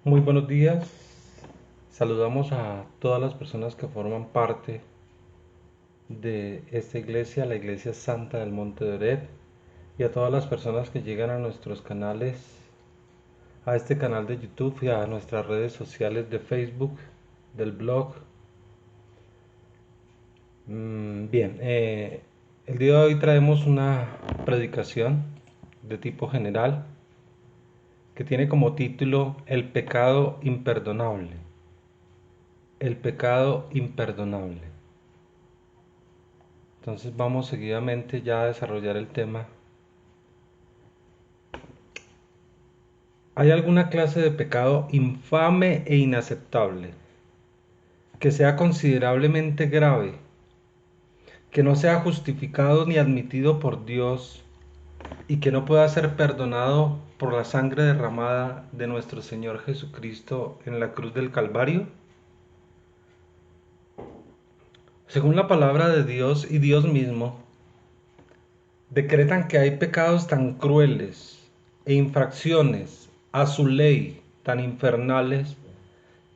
Muy buenos días. Saludamos a todas las personas que forman parte de esta iglesia, la Iglesia Santa del Monte de Oret, y a todas las personas que llegan a nuestros canales, a este canal de YouTube y a nuestras redes sociales de Facebook, del blog. Bien, el día de hoy traemos una predicación de tipo general que tiene como título El pecado imperdonable. El pecado imperdonable. Entonces vamos seguidamente ya a desarrollar el tema. ¿Hay alguna clase de pecado infame e inaceptable que sea considerablemente grave, que no sea justificado ni admitido por Dios y que no pueda ser perdonado por la sangre derramada de nuestro Señor Jesucristo en la cruz del Calvario? Según la palabra de Dios y Dios mismo, decretan que hay pecados tan crueles e infracciones a su ley tan infernales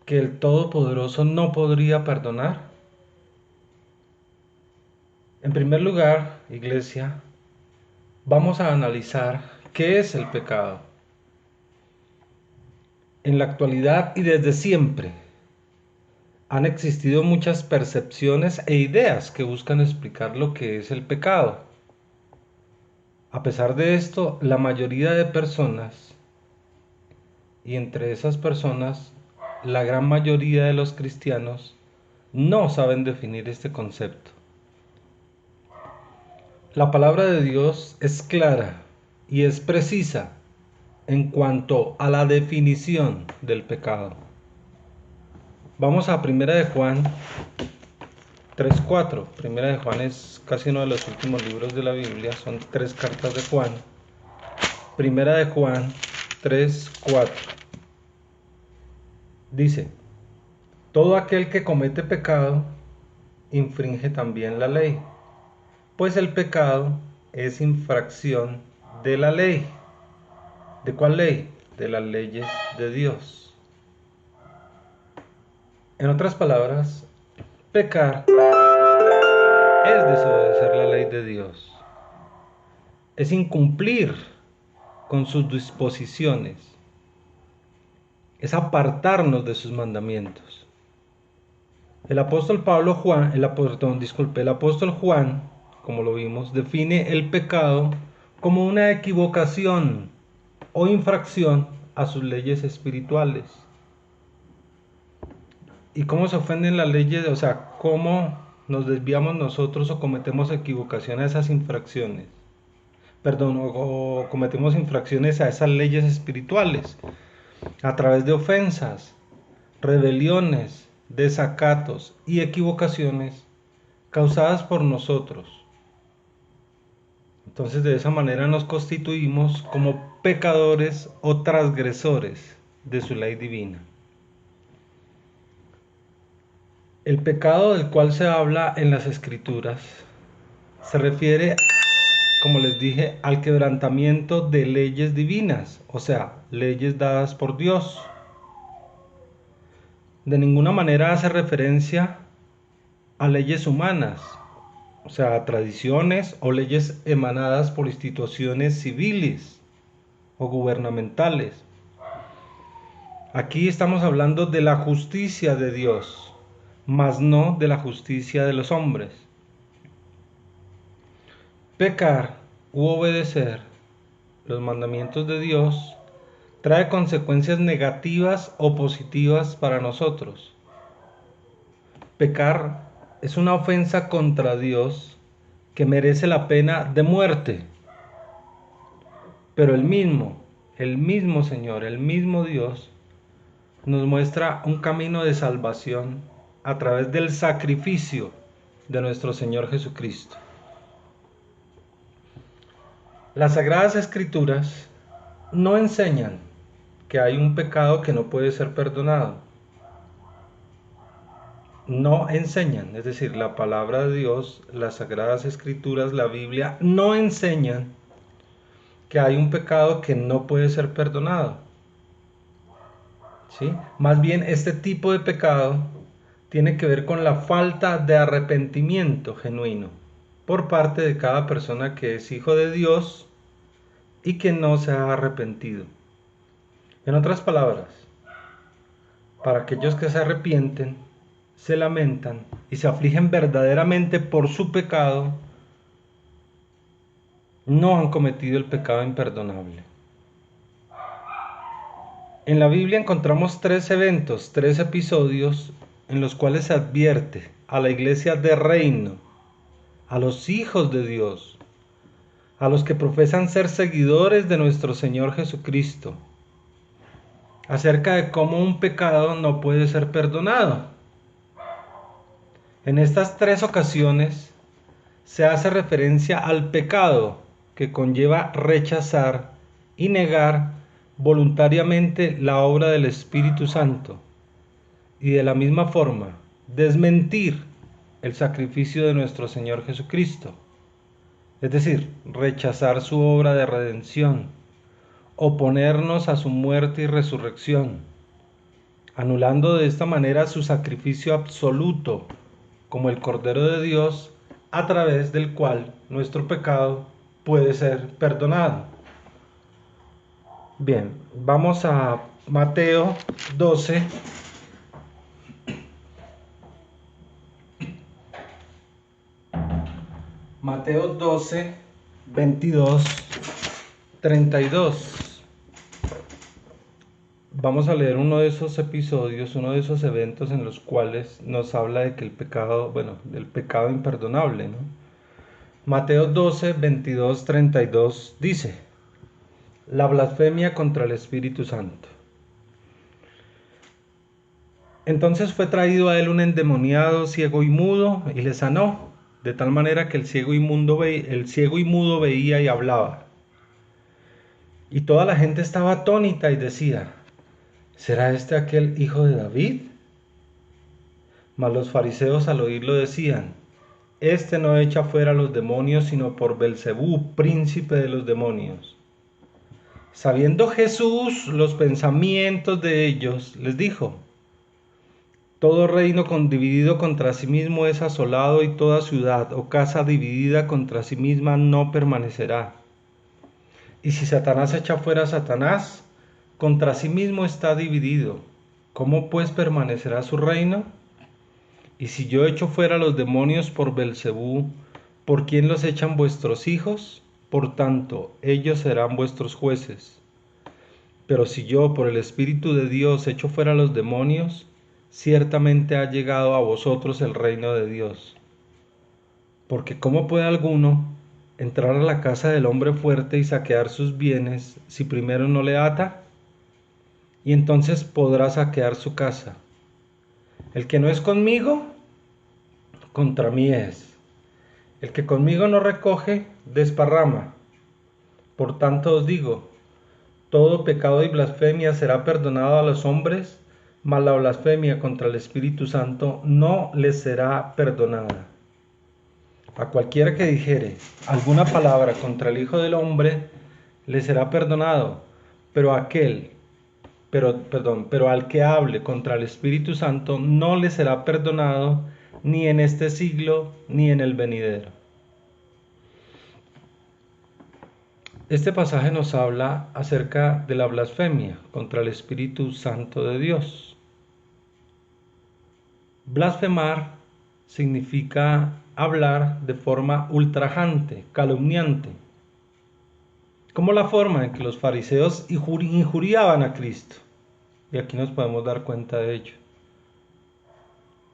que el Todopoderoso no podría perdonar. En primer lugar, iglesia, vamos a analizar qué es el pecado. En la actualidad y desde siempre han existido muchas percepciones e ideas que buscan explicar lo que es el pecado. A pesar de esto, la mayoría de personas, y entre esas personas, la gran mayoría de los cristianos, no saben definir este concepto. La palabra de Dios es clara y es precisa en cuanto a la definición del pecado. Vamos a Primera de Juan 3:4. Primera de Juan es casi uno de los últimos libros de la Biblia, son 3 cartas de Juan. Primera de Juan 3:4. Dice: todo aquel que comete pecado infringe también la ley, pues el pecado es infracción de la ley. ¿De cuál ley? De las leyes de Dios. En otras palabras, pecar es desobedecer la ley de Dios. Es incumplir con sus disposiciones. Es apartarnos de sus mandamientos. El apóstol el apóstol Juan, como lo vimos, define el pecado como una equivocación o infracción a sus leyes espirituales. ¿Y cómo se ofenden las leyes? O sea, ¿cómo nos desviamos nosotros o cometemos equivocación a esas infracciones? Perdón, o cometemos infracciones a esas leyes espirituales a través de ofensas, rebeliones, desacatos y equivocaciones causadas por nosotros. Entonces de esa manera nos constituimos como pecadores o transgresores de su ley divina. El pecado del cual se habla en las escrituras se refiere, como les dije, al quebrantamiento de leyes divinas, o sea, leyes dadas por Dios. De ninguna manera hace referencia a leyes humanas, o sea, a tradiciones o leyes emanadas por instituciones civiles o gubernamentales. Aquí estamos hablando de la justicia de Dios, mas no de la justicia de los hombres. Pecar u obedecer los mandamientos de Dios trae consecuencias negativas o positivas para nosotros. Pecar es una ofensa contra Dios que merece la pena de muerte. Pero el mismo Señor, el mismo Dios, nos muestra un camino de salvación a través del sacrificio de nuestro Señor Jesucristo. Las Sagradas Escrituras no enseñan que hay un pecado que no puede ser perdonado. No enseñan, es decir, la palabra de Dios, las Sagradas Escrituras, la Biblia, no enseñan que hay un pecado que no puede ser perdonado. ¿sí? Más bien este tipo de pecado tiene que ver con la falta de arrepentimiento genuino por parte de cada persona que es hijo de Dios y que no se ha arrepentido. En otras palabras, para aquellos que se arrepienten, se lamentan y se afligen verdaderamente por su pecado, no han cometido el pecado imperdonable. En la Biblia encontramos tres eventos, tres episodios en los cuales se advierte a la iglesia de reino, a los hijos de Dios, a los que profesan ser seguidores de nuestro Señor Jesucristo, acerca de cómo un pecado no puede ser perdonado. En estas tres ocasiones se hace referencia al pecado que conlleva rechazar y negar voluntariamente la obra del Espíritu Santo y de la misma forma desmentir el sacrificio de nuestro Señor Jesucristo, es decir, rechazar su obra de redención, oponernos a su muerte y resurrección, anulando de esta manera su sacrificio absoluto como el Cordero de Dios, a través del cual nuestro pecado puede ser perdonado. Bien, vamos a Mateo 12. Mateo 12, 22, 32. Vamos a leer uno de esos episodios, uno de esos eventos en los cuales nos habla de que el pecado, bueno, del pecado imperdonable, ¿no? Mateo 12, 22, 32 dice: la blasfemia contra el Espíritu Santo. Entonces fue traído a él un endemoniado ciego y mudo y le sanó, de tal manera que el ciego y mudo veía y hablaba. Y toda la gente estaba atónita y decía: ¿será este aquel hijo de David? Mas los fariseos al oírlo decían: este no echa fuera los demonios sino por Belcebú, príncipe de los demonios. Sabiendo Jesús los pensamientos de ellos, les dijo: todo reino dividido contra sí mismo es asolado, y toda ciudad o casa dividida contra sí misma no permanecerá. Y si Satanás echa fuera a Satanás, contra sí mismo está dividido. ¿Cómo pues permanecerá su reino? Y si yo echo fuera los demonios por Belcebú, ¿por quién los echan vuestros hijos? Por tanto, ellos serán vuestros jueces. Pero si yo por el Espíritu de Dios echo fuera los demonios, ciertamente ha llegado a vosotros el reino de Dios. Porque ¿cómo puede alguno entrar a la casa del hombre fuerte y saquear sus bienes si primero no le ata? Y entonces podrá saquear su casa. El que no es conmigo, contra mí es. El que conmigo no recoge, desparrama. Por tanto os digo, todo pecado y blasfemia será perdonado a los hombres, mas la blasfemia contra el Espíritu Santo no les será perdonada. A cualquiera que dijere alguna palabra contra el Hijo del Hombre, le será perdonado, pero al que hable contra el Espíritu Santo no le será perdonado, ni en este siglo ni en el venidero. Este pasaje nos habla acerca de la blasfemia contra el Espíritu Santo de Dios. Blasfemar significa hablar de forma ultrajante, calumniante, como la forma en que los fariseos injuriaban a Cristo. Y aquí nos podemos dar cuenta de ello.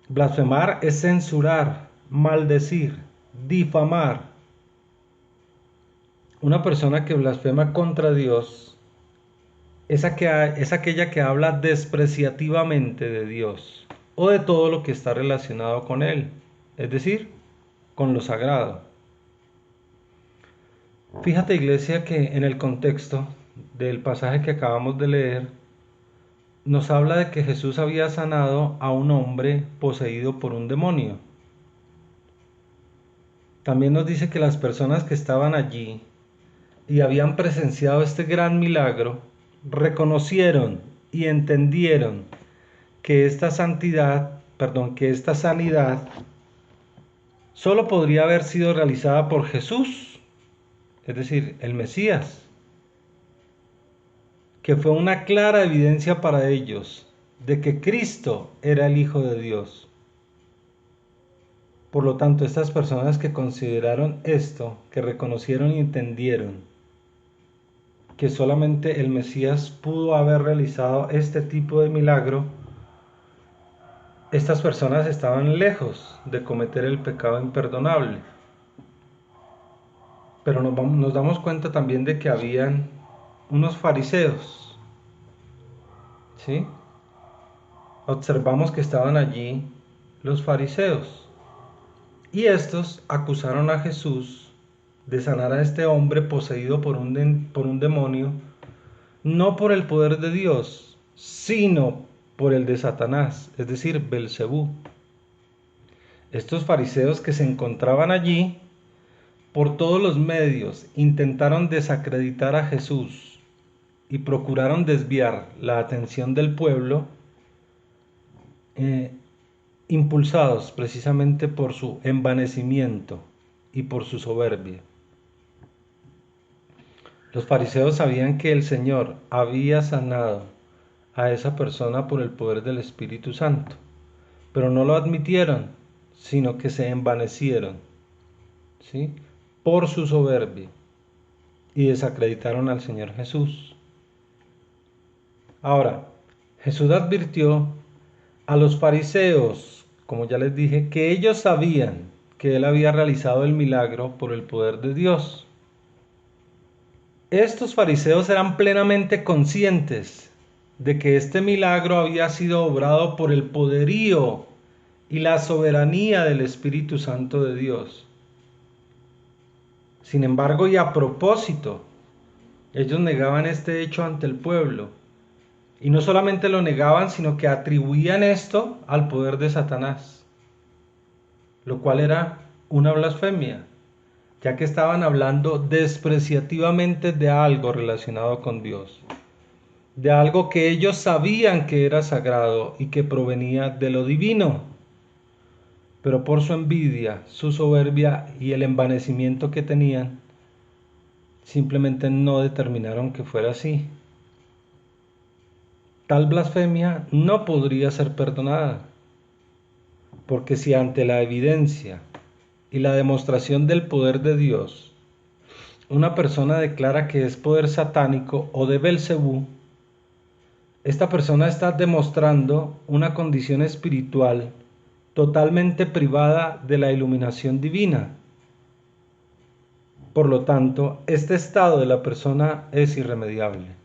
Blasfemar es censurar, maldecir, difamar. Una persona que blasfema contra Dios es aquella que habla despreciativamente de Dios o de todo lo que está relacionado con Él, es decir, con lo sagrado. Fíjate, iglesia, que en el contexto del pasaje que acabamos de leer, nos habla de que Jesús había sanado a un hombre poseído por un demonio. También nos dice que las personas que estaban allí y habían presenciado este gran milagro reconocieron y entendieron que esta sanidad solo podría haber sido realizada por Jesús, es decir, el Mesías, que fue una clara evidencia para ellos de que Cristo era el Hijo de Dios. Por lo tanto, estas personas que consideraron esto, que reconocieron y entendieron que solamente el Mesías pudo haber realizado este tipo de milagro, estas personas estaban lejos de cometer el pecado imperdonable. Pero nos damos cuenta también de que habían unos fariseos, ¿sí? Observamos que estaban allí los fariseos. Y estos acusaron a Jesús de sanar a este hombre poseído por un demonio, no por el poder de Dios, sino por el de Satanás, es decir, Belcebú. Estos fariseos que se encontraban allí, por todos los medios, intentaron desacreditar a Jesús y procuraron desviar la atención del pueblo, impulsados precisamente por su envanecimiento y por su soberbia. Los fariseos sabían que el Señor había sanado a esa persona por el poder del Espíritu Santo, pero no lo admitieron, sino que se envanecieron, ¿sí?, por su soberbia, y desacreditaron al Señor Jesús. Ahora, Jesús advirtió a los fariseos, como ya les dije, que ellos sabían que Él había realizado el milagro por el poder de Dios. Estos fariseos eran plenamente conscientes de que este milagro había sido obrado por el poderío y la soberanía del Espíritu Santo de Dios. Sin embargo, y a propósito, ellos negaban este hecho ante el pueblo. Y no solamente lo negaban, sino que atribuían esto al poder de Satanás, lo cual era una blasfemia, ya que estaban hablando despreciativamente de algo relacionado con Dios, de algo que ellos sabían que era sagrado y que provenía de lo divino, pero por su envidia, su soberbia y el envanecimiento que tenían, simplemente no determinaron que fuera así. Tal blasfemia no podría ser perdonada, porque si ante la evidencia y la demostración del poder de Dios, una persona declara que es poder satánico o de Belcebú, esta persona está demostrando una condición espiritual totalmente privada de la iluminación divina. Por lo tanto, este estado de la persona es irremediable.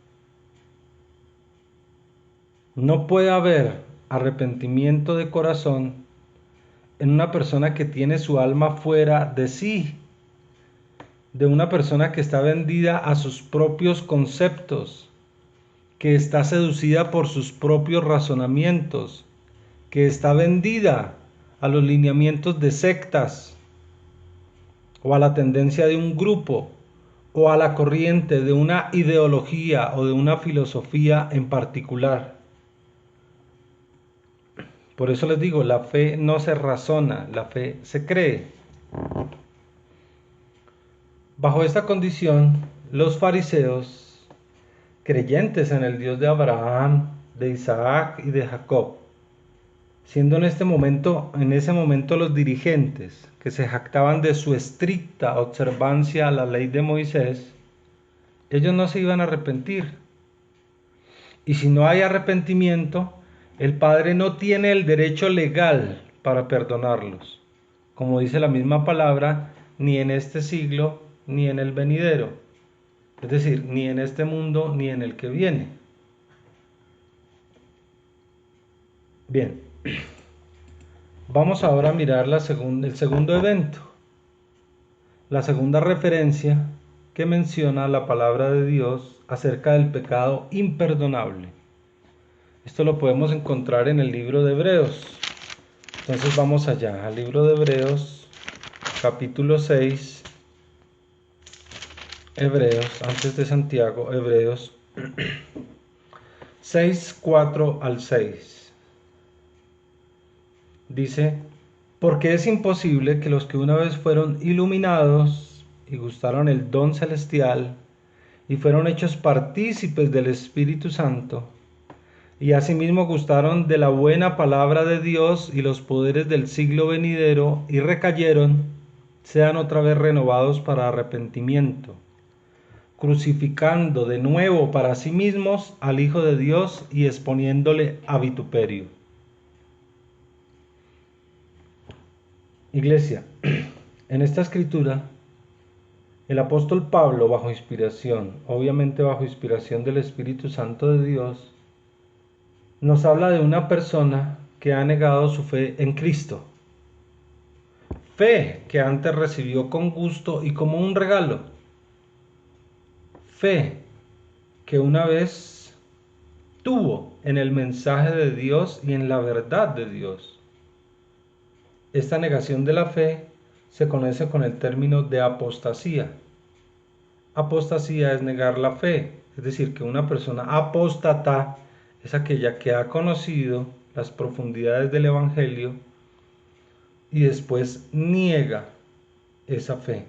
No puede haber arrepentimiento de corazón en una persona que tiene su alma fuera de sí, de una persona que está vendida a sus propios conceptos, que está seducida por sus propios razonamientos, que está vendida a los lineamientos de sectas, o a la tendencia de un grupo, o a la corriente de una ideología o de una filosofía en particular. Por eso les digo, la fe no se razona, la fe se cree. Bajo esta condición, los fariseos, creyentes en el Dios de Abraham, de Isaac y de Jacob, siendo en ese momento los dirigentes que se jactaban de su estricta observancia a la ley de Moisés, ellos no se iban a arrepentir. Y si no hay arrepentimiento, el Padre no tiene el derecho legal para perdonarlos, como dice la misma palabra, ni en este siglo ni en el venidero, es decir, ni en este mundo ni en el que viene. Bien, vamos ahora a mirar el segundo evento, la segunda referencia que menciona la palabra de Dios acerca del pecado imperdonable. Esto lo podemos encontrar en el libro de Hebreos. Entonces vamos allá, al libro de Hebreos, capítulo 6, Hebreos, antes de Santiago, Hebreos 6:4 al 6. Dice, porque es imposible que los que una vez fueron iluminados y gustaron el don celestial y fueron hechos partícipes del Espíritu Santo, y asimismo gustaron de la buena palabra de Dios y los poderes del siglo venidero y recayeron, sean otra vez renovados para arrepentimiento, crucificando de nuevo para sí mismos al Hijo de Dios y exponiéndole a vituperio. Iglesia, en esta escritura, el apóstol Pablo, bajo inspiración, obviamente bajo inspiración del Espíritu Santo de Dios, nos habla de una persona que ha negado su fe en Cristo. Fe que antes recibió con gusto y como un regalo. Fe que una vez tuvo en el mensaje de Dios y en la verdad de Dios. Esta negación de la fe se conoce con el término de apostasía. Apostasía es negar la fe, es decir, que una persona apóstata es aquella que ha conocido las profundidades del Evangelio y después niega esa fe.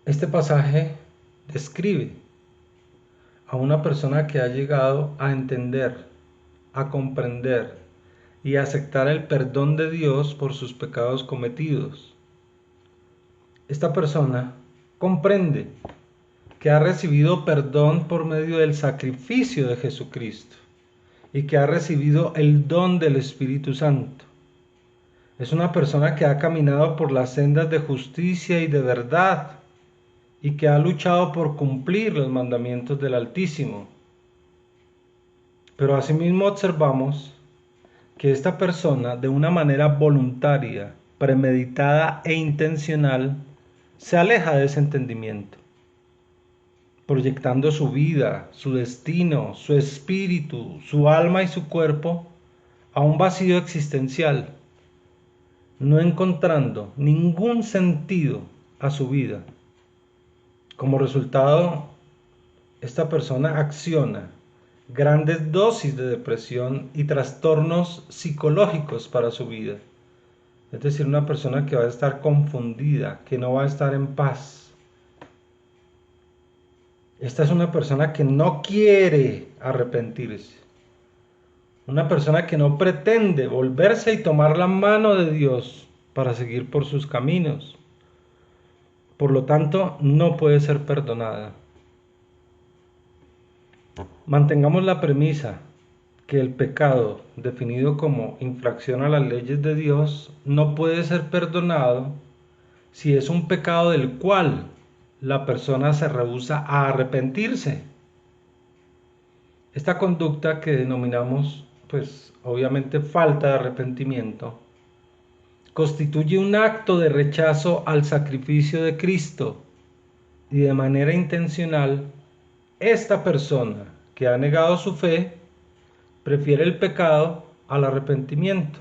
Este pasaje describe a una persona que ha llegado a entender, a comprender y a aceptar el perdón de Dios por sus pecados cometidos. Esta persona comprende que ha recibido perdón por medio del sacrificio de Jesucristo y que ha recibido el don del Espíritu Santo. Es una persona que ha caminado por las sendas de justicia y de verdad y que ha luchado por cumplir los mandamientos del Altísimo. Pero asimismo observamos que esta persona, de una manera voluntaria, premeditada e intencional, se aleja de ese entendimiento, proyectando su vida, su destino, su espíritu, su alma y su cuerpo a un vacío existencial, no encontrando ningún sentido a su vida. Como resultado, esta persona acciona grandes dosis de depresión y trastornos psicológicos para su vida. Es decir, una persona que va a estar confundida, que no va a estar en paz. Esta es una persona que no quiere arrepentirse. Una persona que no pretende volverse y tomar la mano de Dios para seguir por sus caminos. Por lo tanto, no puede ser perdonada. Mantengamos la premisa que el pecado, definido como infracción a las leyes de Dios, no puede ser perdonado si es un pecado del cual la persona se rehúsa a arrepentirse. Esta conducta que denominamos, pues obviamente falta de arrepentimiento, constituye un acto de rechazo al sacrificio de Cristo y de manera intencional, esta persona que ha negado su fe prefiere el pecado al arrepentimiento,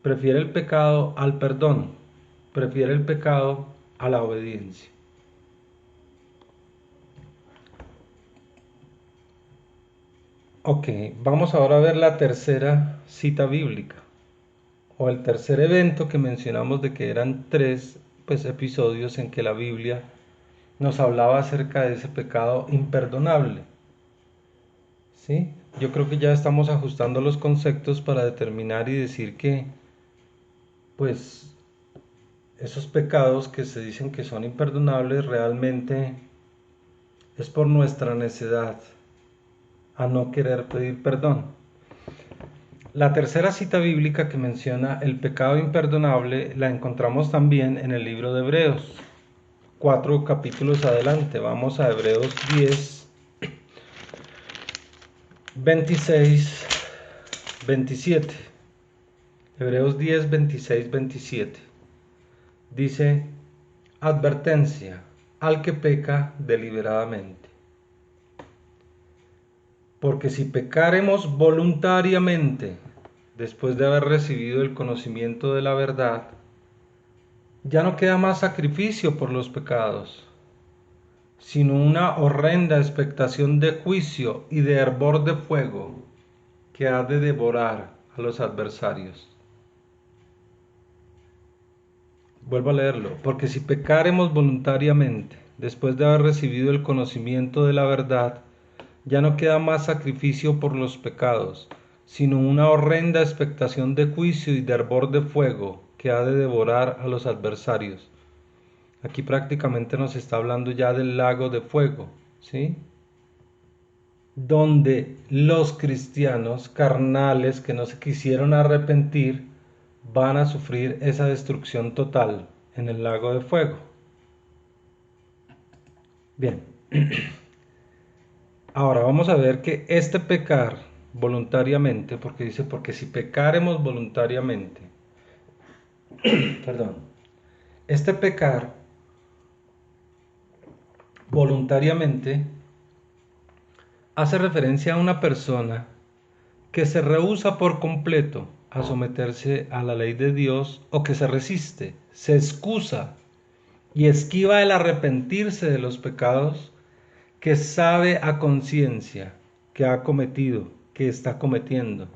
prefiere el pecado al perdón, prefiere el pecado a la obediencia. Ok, vamos ahora a ver la tercera cita bíblica, o el tercer evento que mencionamos de que eran tres episodios en que la Biblia nos hablaba acerca de ese pecado imperdonable. ¿Sí? Yo creo que ya estamos ajustando los conceptos para determinar y decir que, pues, esos pecados que se dicen que son imperdonables realmente es por nuestra necedad a no querer pedir perdón. La tercera cita bíblica que menciona el pecado imperdonable la encontramos también en el libro de Hebreos, 4 capítulos adelante. Vamos a Hebreos 10, 26, 27. Hebreos 10, 26, 27. Dice, advertencia al que peca deliberadamente. Porque si pecaremos voluntariamente, después de haber recibido el conocimiento de la verdad, Ya no queda más sacrificio por los pecados, sino una horrenda expectación de juicio y de hervor de fuego que ha de devorar a los adversarios. Vuelvo a leerlo, porque si pecaremos voluntariamente, después de haber recibido el conocimiento de la verdad, ya no queda más sacrificio por los pecados, sino una horrenda expectación de juicio y de hervor de fuego que ha de devorar a los adversarios. Aquí prácticamente nos está hablando ya del lago de fuego, ¿sí? Donde los cristianos carnales que no se quisieron arrepentir van a sufrir esa destrucción total en el lago de fuego. Bien, ahora vamos a ver que este pecar voluntariamente, porque dice, porque si pecaremos voluntariamente, perdón, este pecar voluntariamente hace referencia a una persona que se rehúsa por completo a someterse a la ley de Dios o que se resiste, se excusa y esquiva el arrepentirse de los pecados que sabe a conciencia que ha cometido, que está cometiendo.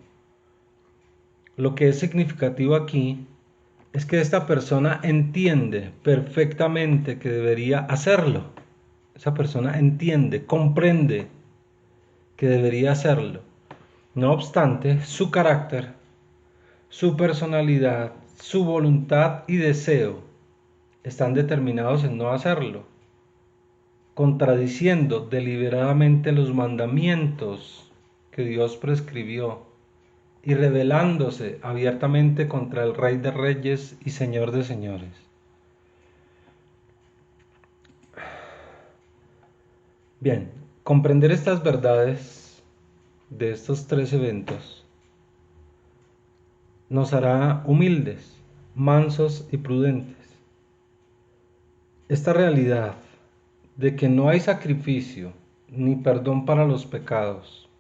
Lo que es significativo aquí es que esta persona entiende perfectamente que debería hacerlo. Esa persona entiende, comprende que debería hacerlo. No obstante, su carácter, su personalidad, su voluntad y deseo están determinados en no hacerlo, contradiciendo deliberadamente los mandamientos que Dios prescribió y rebelándose abiertamente contra el Rey de Reyes y Señor de Señores. Bien, comprender estas verdades de estos tres eventos nos hará humildes, mansos y prudentes. Esta realidad de que no hay sacrificio ni perdón para los pecados.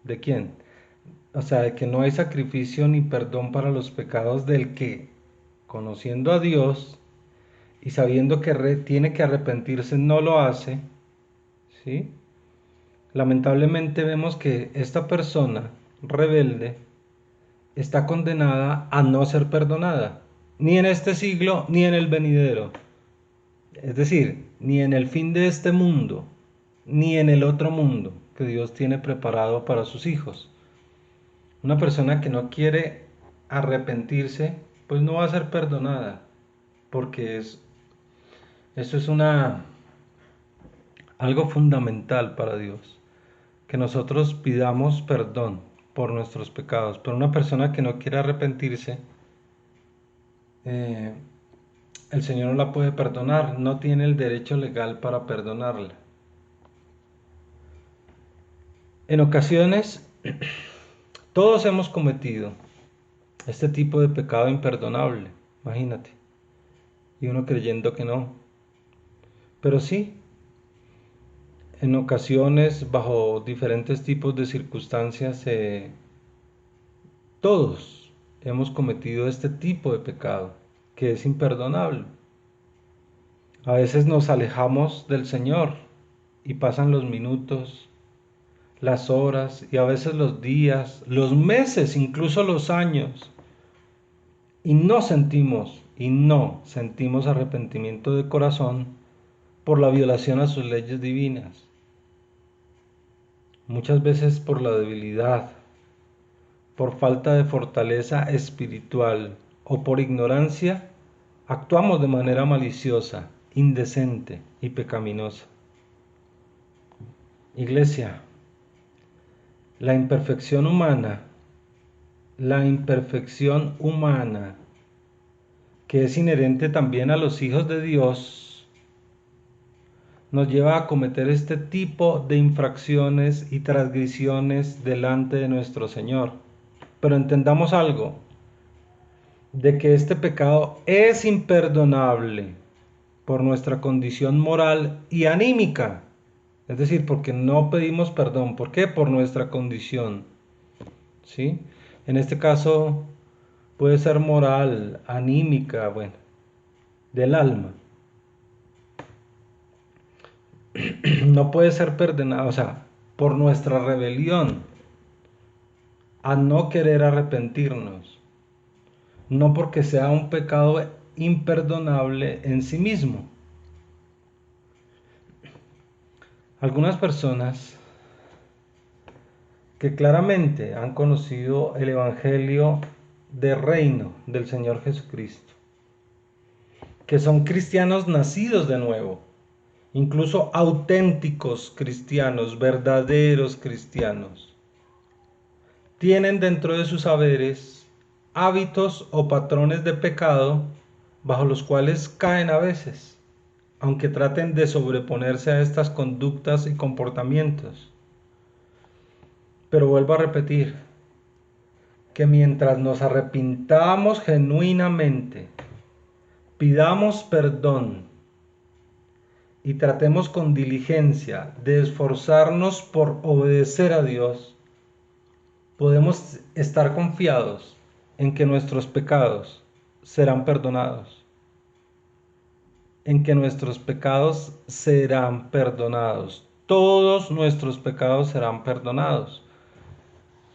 ¿De quién? O sea, de que no hay sacrificio ni perdón para los pecados del que, conociendo a Dios y sabiendo que tiene que arrepentirse, no lo hace, ¿sí? Lamentablemente vemos que esta persona rebelde está condenada a no ser perdonada, ni en este siglo ni en el venidero. Es decir, ni en el fin de este mundo, ni en el otro mundo que Dios tiene preparado para sus hijos. Una persona que no quiere arrepentirse, pues no va a ser perdonada, porque eso es algo fundamental para Dios, que nosotros pidamos perdón por nuestros pecados. Pero una persona que no quiere arrepentirse, eh, el Señor no la puede perdonar, no tiene el derecho legal para perdonarla. En ocasiones, todos hemos cometido este tipo de pecado imperdonable, imagínate, y uno creyendo que no. Pero sí, en ocasiones, bajo diferentes tipos de circunstancias, todos hemos cometido este tipo de pecado, que es imperdonable. A veces nos alejamos del Señor y pasan los minutos, las horas y a veces los días, los meses, incluso los años, y no sentimos arrepentimiento de corazón por la violación a sus leyes divinas. Muchas veces por la debilidad, por falta de fortaleza espiritual o por ignorancia, actuamos de manera maliciosa, indecente y pecaminosa. Iglesia, la imperfección humana, la imperfección humana, que es inherente también a los hijos de Dios, nos lleva a cometer este tipo de infracciones y transgresiones delante de nuestro Señor. Pero entendamos algo, de que este pecado es imperdonable por nuestra condición moral y anímica. Es decir, porque no pedimos perdón. ¿Por qué? Por nuestra condición. ¿Sí? En este caso puede ser moral, anímica, bueno, del alma. No puede ser perdonado, o sea, por nuestra rebelión a no querer arrepentirnos, no porque sea un pecado imperdonable en sí mismo. Algunas personas que claramente han conocido el Evangelio de reino del Señor Jesucristo, que son cristianos nacidos de nuevo, incluso auténticos cristianos, verdaderos cristianos, tienen dentro de sus saberes hábitos o patrones de pecado bajo los cuales caen a veces, aunque traten de sobreponerse a estas conductas y comportamientos. Pero vuelvo a repetir que mientras nos arrepintamos genuinamente, pidamos perdón y tratemos con diligencia de esforzarnos por obedecer a Dios, podemos estar confiados en que nuestros pecados serán perdonados, en que nuestros pecados serán perdonados, todos nuestros pecados serán perdonados.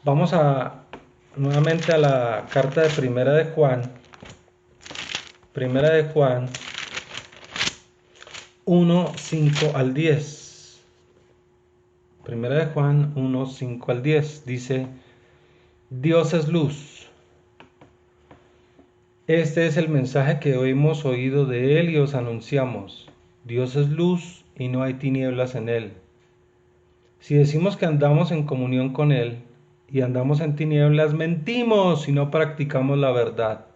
Vamos nuevamente a la carta de Primera de Juan 1, 5 al 10. Primera de Juan 1, 5 al 10 dice: Dios es luz. Este es el mensaje que hemos oído de Él y os anunciamos. Dios es luz y no hay tinieblas en Él. Si decimos que andamos en comunión con Él y andamos en tinieblas, mentimos y no practicamos la verdad.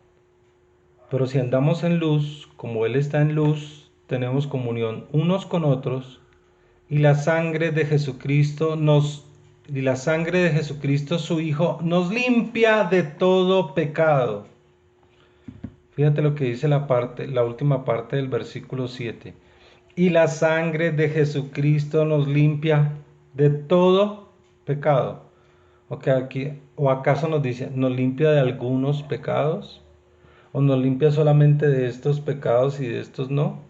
Pero si andamos en luz, como Él está en luz, tenemos comunión unos con otros, y la sangre de Jesucristo su Hijo, nos limpia de todo pecado. Fíjate lo que dice la última parte del versículo 7. Y la sangre de Jesucristo nos limpia de todo pecado. ¿O acaso nos dice, nos limpia de algunos pecados? ¿O nos limpia solamente de estos pecados y de estos no?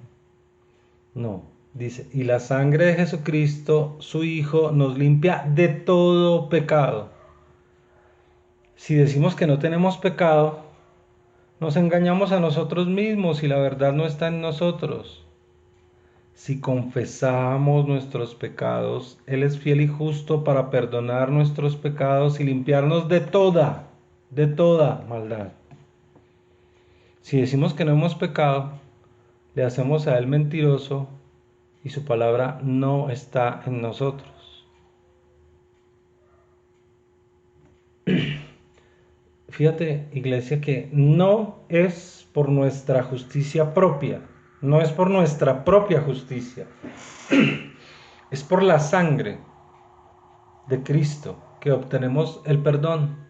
No, dice, y la sangre de Jesucristo, su Hijo, nos limpia de todo pecado. Si decimos que no tenemos pecado, nos engañamos a nosotros mismos y la verdad no está en nosotros. Si confesamos nuestros pecados, Él es fiel y justo para perdonar nuestros pecados y limpiarnos de toda maldad. Si decimos que no hemos pecado, le hacemos a Él mentiroso y su palabra no está en nosotros. Fíjate, iglesia, que no es por nuestra justicia propia, no es por nuestra propia justicia, es por la sangre de Cristo que obtenemos el perdón.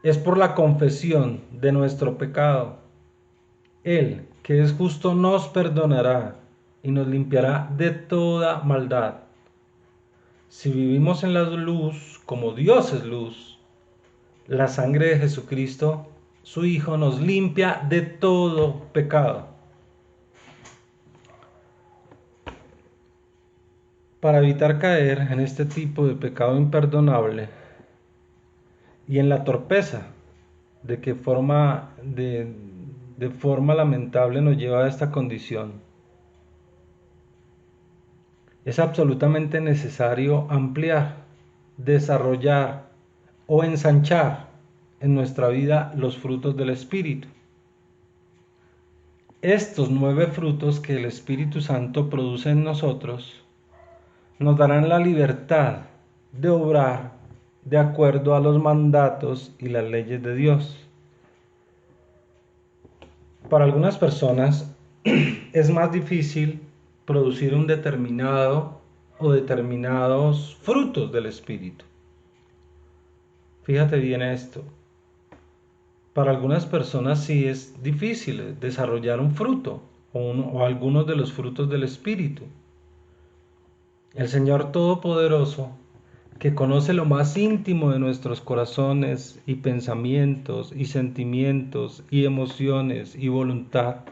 Es por la confesión de nuestro pecado. Él, que es justo, nos perdonará y nos limpiará de toda maldad. Si vivimos en la luz como Dios es luz, la sangre de Jesucristo, su Hijo, nos limpia de todo pecado. Para evitar caer en este tipo de pecado imperdonable y en la torpeza de forma lamentable nos lleva a esta condición, es absolutamente necesario ampliar, desarrollar o ensanchar en nuestra vida los frutos del Espíritu. Estos 9 frutos que el Espíritu Santo produce en nosotros nos darán la libertad de obrar de acuerdo a los mandatos y las leyes de Dios. Para algunas personas es más difícil producir un determinado o determinados frutos del Espíritu. Fíjate bien esto. Para algunas personas sí es difícil desarrollar un fruto o algunos de los frutos del Espíritu. El Señor Todopoderoso, que conoce lo más íntimo de nuestros corazones y pensamientos y sentimientos y emociones y voluntad,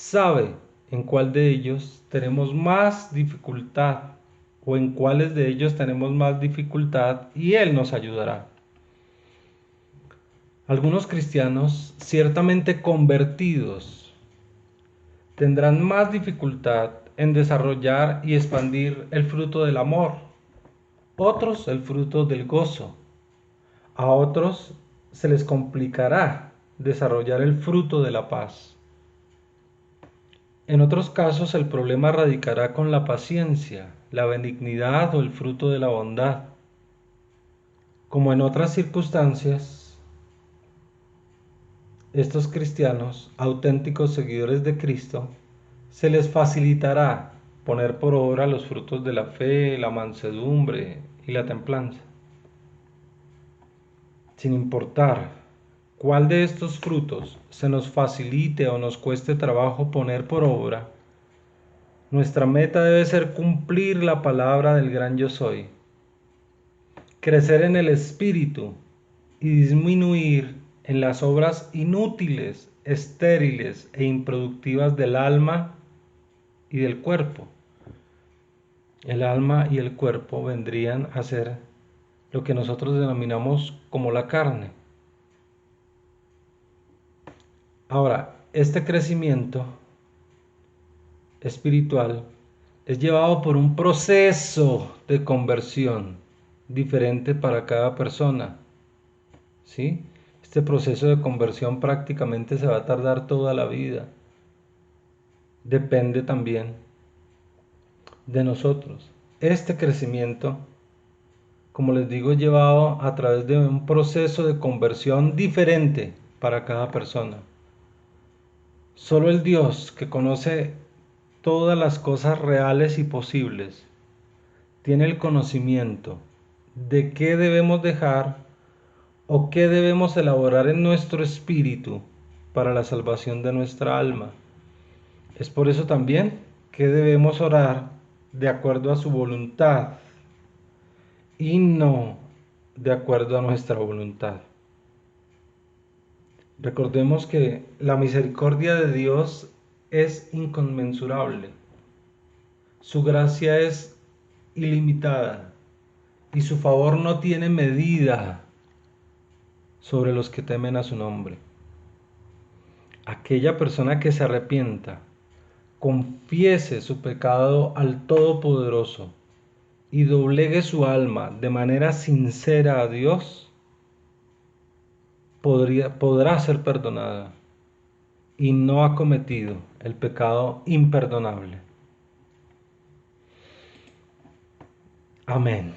sabe en cuál de ellos tenemos más dificultad o en cuáles de ellos tenemos más dificultad y Él nos ayudará. Algunos cristianos ciertamente convertidos tendrán más dificultad en desarrollar y expandir el fruto del amor, otros el fruto del gozo, a otros se les complicará desarrollar el fruto de la paz. En otros casos el problema radicará con la paciencia, la benignidad o el fruto de la bondad. Como en otras circunstancias, estos cristianos, auténticos seguidores de Cristo, se les facilitará poner por obra los frutos de la fe, la mansedumbre y la templanza. Sin importar cuál de estos frutos se nos facilite o nos cueste trabajo poner por obra, nuestra meta debe ser cumplir la palabra del gran yo soy, crecer en el espíritu y disminuir en las obras inútiles, estériles e improductivas del alma y del cuerpo. El alma y el cuerpo vendrían a ser lo que nosotros denominamos como la carne. Ahora, este crecimiento espiritual es llevado por un proceso de conversión diferente para cada persona, ¿sí? Este proceso de conversión prácticamente se va a tardar toda la vida. Depende también de nosotros. Este crecimiento, como les digo, es llevado a través de un proceso de conversión diferente para cada persona. Solo el Dios que conoce todas las cosas reales y posibles tiene el conocimiento de qué debemos dejar o qué debemos elaborar en nuestro espíritu para la salvación de nuestra alma. Es por eso también que debemos orar de acuerdo a su voluntad y no de acuerdo a nuestra voluntad. Recordemos que la misericordia de Dios es inconmensurable. Su gracia es ilimitada y su favor no tiene medida sobre los que temen a su nombre. Aquella persona que se arrepienta, confiese su pecado al Todopoderoso y doblegue su alma de manera sincera a Dios, podrá ser perdonada y no ha cometido el pecado imperdonable. Amén.